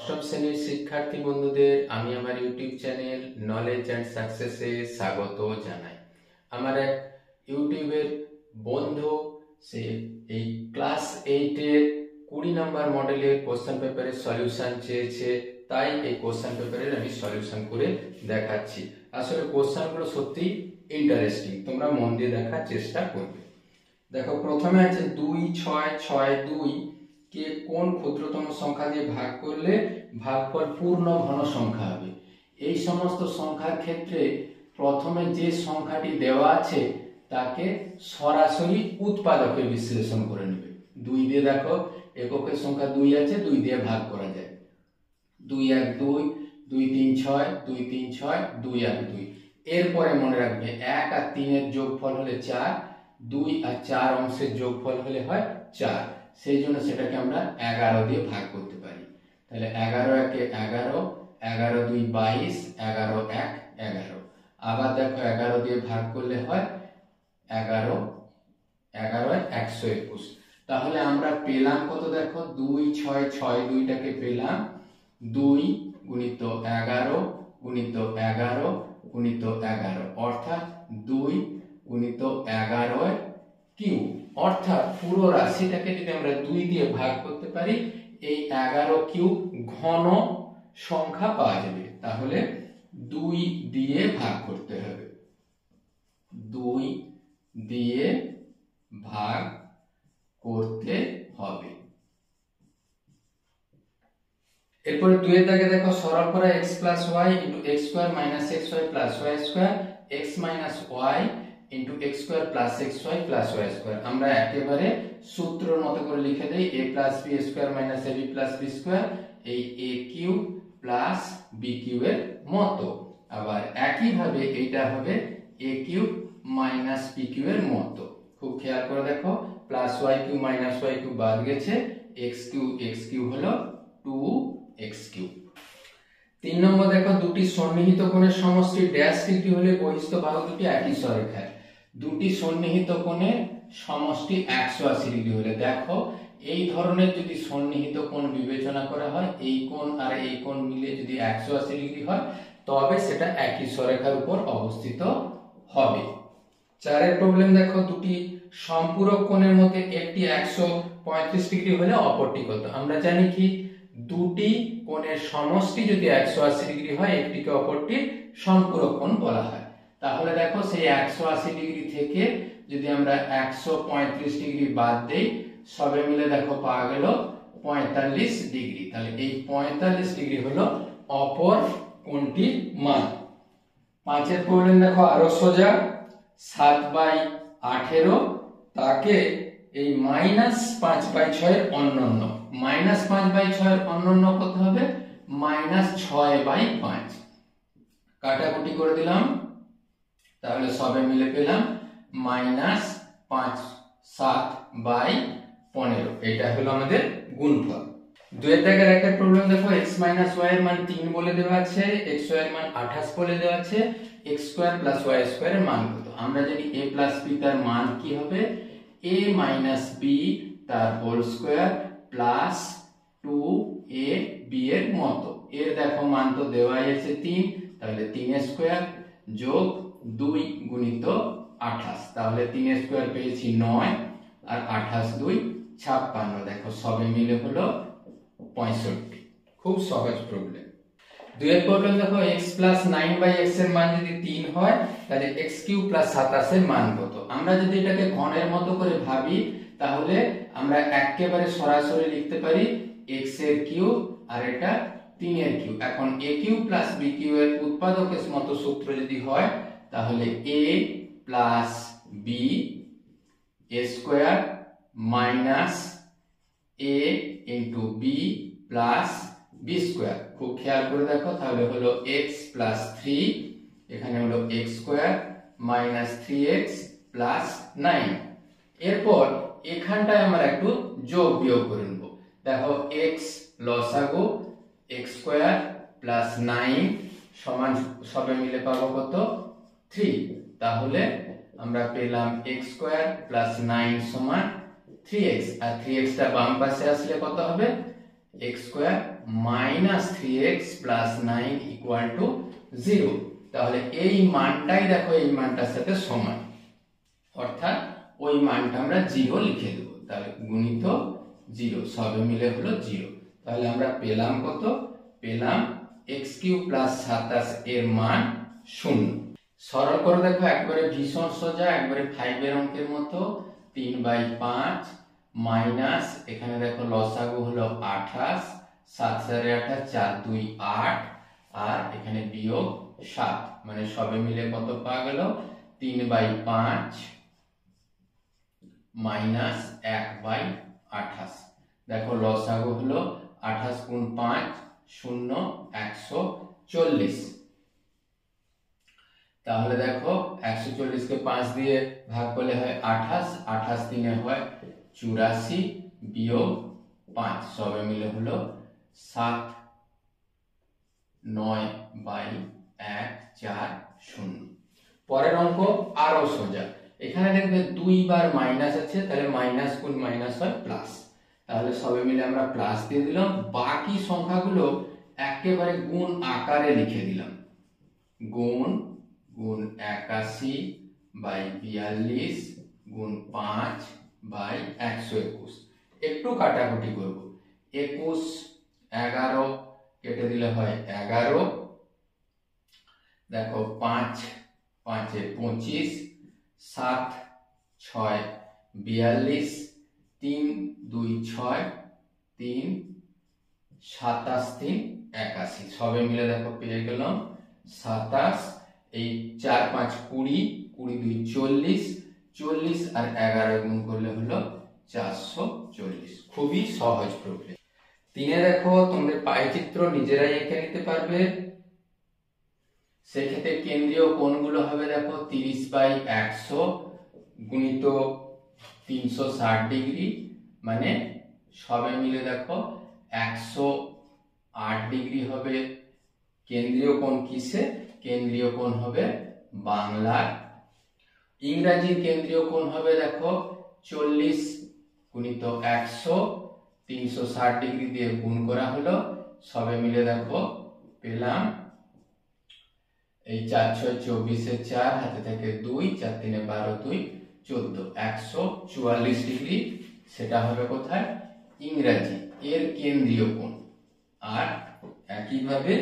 অষ্টম শ্রেণীর শিক্ষার্থী বন্ধুদের আমি আমার ইউটিউব চ্যানেল নলেজ অ্যান্ড সাকসেসে স্বাগত জানাই। আমার এক ইউটিউবের বন্ধু সে এই ক্লাস 8 এর 20 নম্বর মডেলের কোশ্চেন পেপারের সলিউশন চেয়েছে, তাই এই কোশ্চেন পেপারের আমি সলিউশন করে দেখাচ্ছি। আসলে কোশ্চেনগুলো সত্যি ইন্টারেস্টিং, তোমরা মন দিয়ে দেখার চেষ্টা করবে। দেখো, প্রথমে আছে 2 6 6 2 কে কোন ক্ষুদ্রতম সংখ্যা দিয়ে ভাগ করলে ভাগফল পূর্ণ ঘন সংখ্যা হবে। এই সমস্ত সংখ্যার ক্ষেত্রে প্রথমে যে সংখ্যাটি দেওয়া আছে তাকে সরাসরি উৎপাদকে বিশ্লেষণ করে নেবে। 2 দিয়ে দেখো এককের সংখ্যা 2 আছে, 2 দিয়ে ভাগ করা যায়। 2 1 2 2 3 6 2 3 6 2 1 2। এরপরে মনে রাখবে 1 আর 3 এর যোগফল হলে 4, 2 আর 4 অংশের যোগফল হলে হয় 4। সেই জন্য সেটাকে আমরা 11 দিয়ে ভাগ করতে পারি। তাহলে 11 একে 11, 11 2 22, 11 1 11। আবার দেখো 11 দিয়ে ভাগ করলে হয় 11, 11 121। তাহলে আমরা পেলাম কত? দেখো 2 6 6 2টাকে পেলাম 2 গুণিত 11 গুণিত 11 গুণিত 11, অর্থাৎ 2 গুণিত 11 কিউব। অর্থাৎ পুরো রাশিটাকে যদি আমরা 2 দিয়ে ভাগ করতে পারি, এই 11 কিউব ঘন সংখ্যা পাওয়া যাবে। তাহলে 2 দিয়ে ভাগ করতে হবে, 2 দিয়ে ভাগ করতে হবে। এরপরে 2 এর দাগে দেখো সরল করা x plus y into x square minus xy plus y square x minus y into x square plus xy plus y square. আমরা একেবারে সূত্রের মতো করে লিখে দেই a plus b square minus ab plus b square, এই a cube plus b কিউবের মতো। আবার একই ভাবে এইটা হবে a কিউব মাইনাস b কিউবের মতো। খুব খেয়াল করে দেখো, plus y cube minus y cube বাদ গেছে, x কিউব হলো 2x কিউব। 3 নম্বর দেখো, দুটি সন্নিহিত কোণের সমষ্টি ড্যাশ ডিগ্রি হলে বহিস্থ বাহু দুটি একই সরেখায়। দুটি সন্নিহিত কোণের সমষ্টি 180 ডিগ্রি হলে, দেখো এই ধরনের যদি সন্নিহিত কোণ বিবেচনা করা হয়, এই কোণ আর এই কোণ মিলে যদি 180 ডিগ্রি হয় তবে সেটা একই সরেখার উপর অবস্থিত হবে। 4 এর প্রবলেম দেখো, দুটি সম্পূরক কোণের মধ্যে একটি 135 ডিগ্রি হলে অপরটি কত? আমরা জানি কি, দুটি কোণের সমষ্টি যদি 180 ডিগ্রি হয় একটিকে অপরটির সম্পূরক কোণ বলা হয়। তাহলে দেখো সেই 180 ডিগ্রি থেকে যদি আমরা 135 ডিগ্রি বাদ দেই, সবে মিলে দেখো পাওয়া গেল 45 ডিগ্রি। তাহলে এই 45 ডিগ্রি হলো অপর কোণটির মান। 5 এর প্রবলেম দেখো আরো সোজা, 7/18 তাকে এই -5/6 এর অন্যন্য। -5/6 এর অন্যন্য কত হবে? -6/5। কাটাকুটি করে দিলাম, তাহলে সবে মিলে পেলাম -5 7/15। এটা হলো আমাদের গুণফল। 2 এর দাগের একটা প্রবলেম দেখো, x y এর মান 3 বলে দেওয়া আছে, x y এর মান 28 বলে দেওয়া আছে, x square plus y square এর মান কত? আমরা জানি a প্লাস b তার মান কি হবে? a মাইনাস b তার হোল স্কয়ার প্লাস 2ab এর মতো। এর দেখো মান তো দেওয়াই আছে 3, তাহলে 3 স্কয়ার যোগ 2 গুণিত 28, তাহলে 3 স্কয়ার পেয়েছি 9 আর 28 2 56। দেখো সবে মিলে হলো 65। খুব সহজ প্রবলেম। 2 এর প্রবলেম দেখো, x প্লাস 9/x এর মান যদি 3 হয় তাহলে x কিউব প্লাস 27 এর মান কত? আমরা যদি এটাকে ঘনের মতো করে ভাবি তাহলে আমরা একেবারে সরাসরি লিখতে পারি x এর কিউব আর এটা 3 এর কিউব। এখন a cube plus b cube এর উৎপাদকের মতো সূত্র যদি হয় তাহলে a plus b a square minus a into b plus b square. খুব খেয়াল করে দেখো, তাহলে হলো x প্লাস 3, এখানে হলো x square minus 3x plus 9। এরপর এখানটায় আমরা একটু যোগ বিয়োগ করে নেব। দেখো x লসাগু x স্কয়ার প্লাস 9 সমান সবে মিলে পাবো কত? 3। তাহলে আমরা পেলাম x স্কয়ার প্লাস 9 সমান 3x, আর 3x টা বাম পাশে আসলে কত হবে? x square -3x + 9 = 0। তাহলে এই মানটাই দেখো এই মানটার সাথে সমান, অর্থাৎ ওই মানটা আমরা 0 লিখে দেব। তাহলে গুণিত 0 সবে মিলে হলো 0। তাহলে আমরা পেলাম কত? পেলাম x³ + 27 এর মান 0। সরল করে দেখো, একবারে ভীষণ সোজা, একবারে 5 এর অঙ্কের মতো। 3/5 মাইনাস, এখানে দেখো লসাগু হলো 28, 7 × 28 4 2 8, আর এখানে বিয়োগ 7, মানে সবে মিলে কত পাওয়া গেল? 3/5 মাইনাস 1/28। দেখো লসাগু হলো 28 × 5 0, 140। তাহলে দেখো 140 কে 5 দিয়ে ভাগ করলে হয় 28, 28 3 হয় 84, বিয়োগ 5 সবে মিলে হলো 7, 9/140। পরের অঙ্ক আরো সোজা। এখানে দেখবে 2 বার মাইনাস আছে, তাহলে মাইনাস গুণ মাইনাস হয় প্লাস। তাহলে সবে মিলে আমরা প্লাস দিয়ে দিলাম। বাকি সংখ্যাগুলো একেবারে গুণ আকারে লিখে দিলাম। গুণ 81/42 গুণ 5/121। একটু কাটাকুটি করব। 21 11 কেটে দিলে হয় 11। দেখো 5 5 এ 25, 7 6 42, 3 2 6 3 27 3 81। সবে মিলে দেখো পেয়ে গেলাম 27। এই 4 5 20, 20 2 40, 40 আর 11 গুণ করলে হলো 440। খুবই সহজ প্রক্রিয়া। 3 এ দেখো তোমাদের পাইচিত্র নিজেরাই এঁকে নিতে পারবে। সেক্ষেত্রে কেন্দ্রীয় কোণগুলো হবে দেখো 30/100 গুণিত 360 ডিগ্রি, মানে সবে মিলে দেখো 108 ডিগ্রি হবে কেন্দ্রীয় কোণ। কিসে? কেন্দ্রীয় কোণ হবে বাংলার। ইংরাজির কেন্দ্রীয় কোণ হবে দেখো 40 গুণিত 100, 360 ডিগ্রি দিয়ে গুণ করা হলো, সবে মিলে দেখো পেলাম এই 4 6 24 4 হাতে থেকে 2, 4 3 12 2 14, 144 ডিগ্রি। সেটা হবে কোথায়? ইংরাজি এর কেন্দ্রীয় কোণ। আর একইভাবে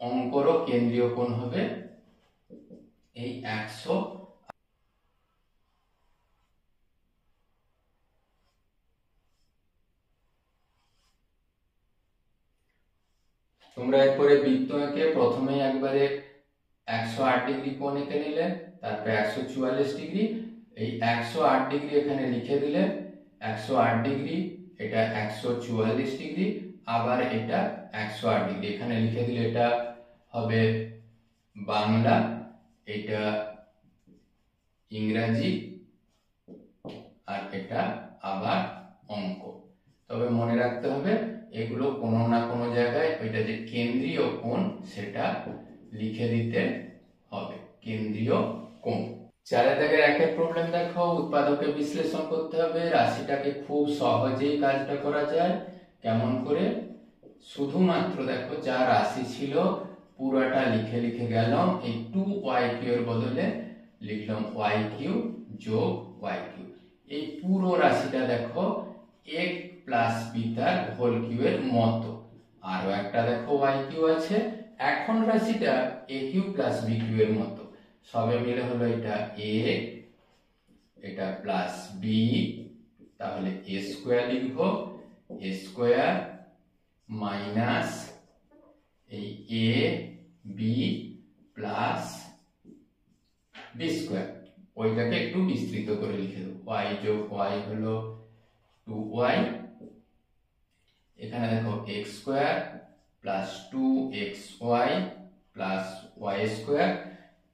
অঙ্করও কেন্দ্রীয় কোণ হবে এই 100। তোমরা এরপরে বৃত্ত এঁকে প্রথমে একবারে 108 ডিগ্রি কোণ এঁকে নিলে, তারপরে 144 ডিগ্রি। এই 108 ডিগ্রি এখানে লিখে দিলে, 108 ডিগ্রি, এটা 144 ডিগ্রি, আবার এটা 108 ডিগ্রি এখানে লিখে দিলে। এটা হবে বাংলা, এটা ইংরাজি, আর এটা আবার অঙ্ক। তবে মনে রাখতে হবে এগুলো কোনো না কোনো জায়গায় ওইটা যে কেন্দ্রীয় কোণ সেটা লিখে দিতে হবে। কেন্দ্রীয় কোণ। 4 দাগের 1 প্রবলেম দেখো, উৎপাদকে বিশ্লেষণ করতে হবে। রাশিটাকে খুব সহজেই কাজটা করা যায়। কেমন করে? শুধুমাত্র দেখো যা রাশি ছিল পুরোটা লিখে লিখে গেলাম। এই 2yq এর বদলে লিখলাম yq যোগ yq। এই পুরো রাশিটা দেখো a প্লাস b তার হোল কিউ এর মতো। আরো একটা দেখো yq আছে। এখন রাশিটা aq প্লাস bq এর মতো। সবে মিলে হলো এটা a, এটা প্লাস b, তাহলে a স্কয়ার লিখবো। a স্কয়ার মাইনাস এই a b plus b square. ওইটাকে একটু বিস্তৃত করে লিখে দেবো। y যোগ y হলো 2y। এখানে দেখো x square plus 2xy plus y square.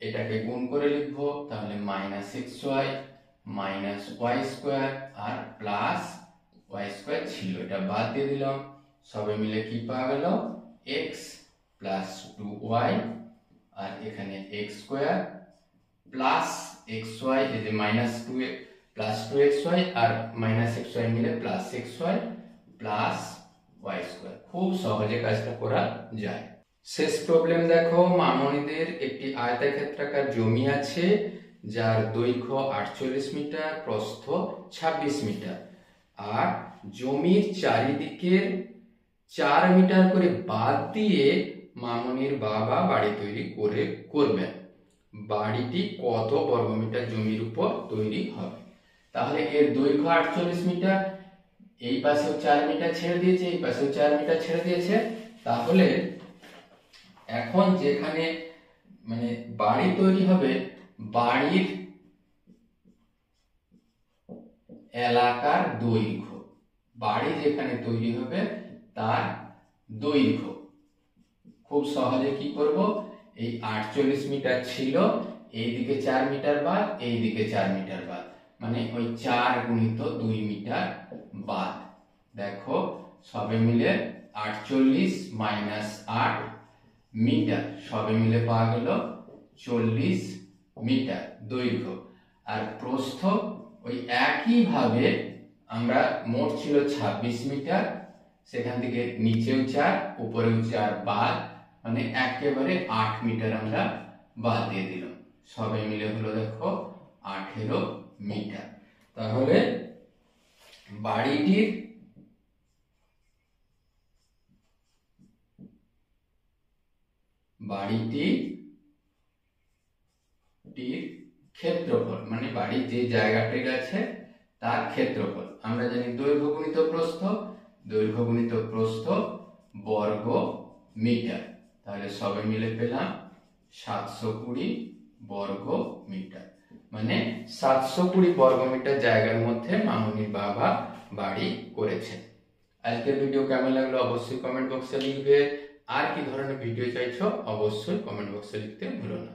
এটাকে গুণ করে লিখবো, তাহলে minus xy minus y square আর প্লাস y স্কয়ার ছিল, এটা বাদ দিয়ে দিলাম। সবে মিলে কি পাওয়া গেল? x প্লাস 2y, আর এখানে x স্কয়ার প্লাস xy, এই যে মাইনাস 2 প্লাস 2xy আর মাইনাস xy মিলে plus xy plus y square. খুব সহজে কাজটা করা যায়। শেষ প্রবলেম দেখো, মামনিদের একটি আয়তক্ষেত্রাকার জমি আছে যার দৈর্ঘ্য 48 মিটার, প্রস্থ 26 মিটার, আর জমির চারিদিকের 4 মিটার করে বাদ দিয়ে মামনির বাবা বাড়ি তৈরি করবেন। বাড়িটি কত বর্গমিটার জমির উপর তৈরি হবে? তাহলে এর দৈর্ঘ্য 48 মিটার, এই পাশেও 4 মিটার ছেড়ে দিয়েছে, এই পাশেও 4 মিটার ছেড়ে দিয়েছে। তাহলে এখন যেখানে মানে বাড়ি তৈরি হবে, বাড়ির এলাকার দৈর্ঘ্য, বাড়ি যেখানে তৈরি হবে তার দৈর্ঘ্য, খুব সহজে কি করব, এই 48 মিটার ছিল, এইদিকে 4 মিটার বাদ, এইদিকে 4 মিটার বাদ, মানে ওই 4 গুণিত 2 মিটার বাদ। দেখো সবে মিলে 48 মাইনাস 8 মিটার, সবে মিলে পাওয়া গেল 40 মিটার দৈর্ঘ্য। আর প্রস্থ ওই একই ভাবে, আমরা মোট ছিল 26 মিটার, সেখান থেকে নিচেও 4 উপরেও 4 বাদ, মানে একেবারে 8 মিটার আমরা বাদ দিয়ে দিলাম, সবাই মিলে হলো দেখো 18 মিটার। তাহলে বাড়িটির ক্ষেত্রফল, মানে বাড়ির যে জায়গাটির আছে তার ক্ষেত্রফল, আমরা জানি দৈর্ঘ্য গুণিত প্রস্থ, দৈর্ঘ্য গুণিত প্রস্থ বর্গ মিটার। তাহলে সবে মিলে পেলাম 720 বর্গ মিটার, মানে 720 বর্গ মিটার জায়গার মধ্যে মামনির বাবা বাড়ি করেছেন। আজকের ভিডিও কেমন লাগলো অবশ্যই কমেন্ট বক্সে লিখবে। আর কি ধরনের ভিডিও চাইছো অবশ্যই কমেন্ট বক্সে লিখতে ভুলো না।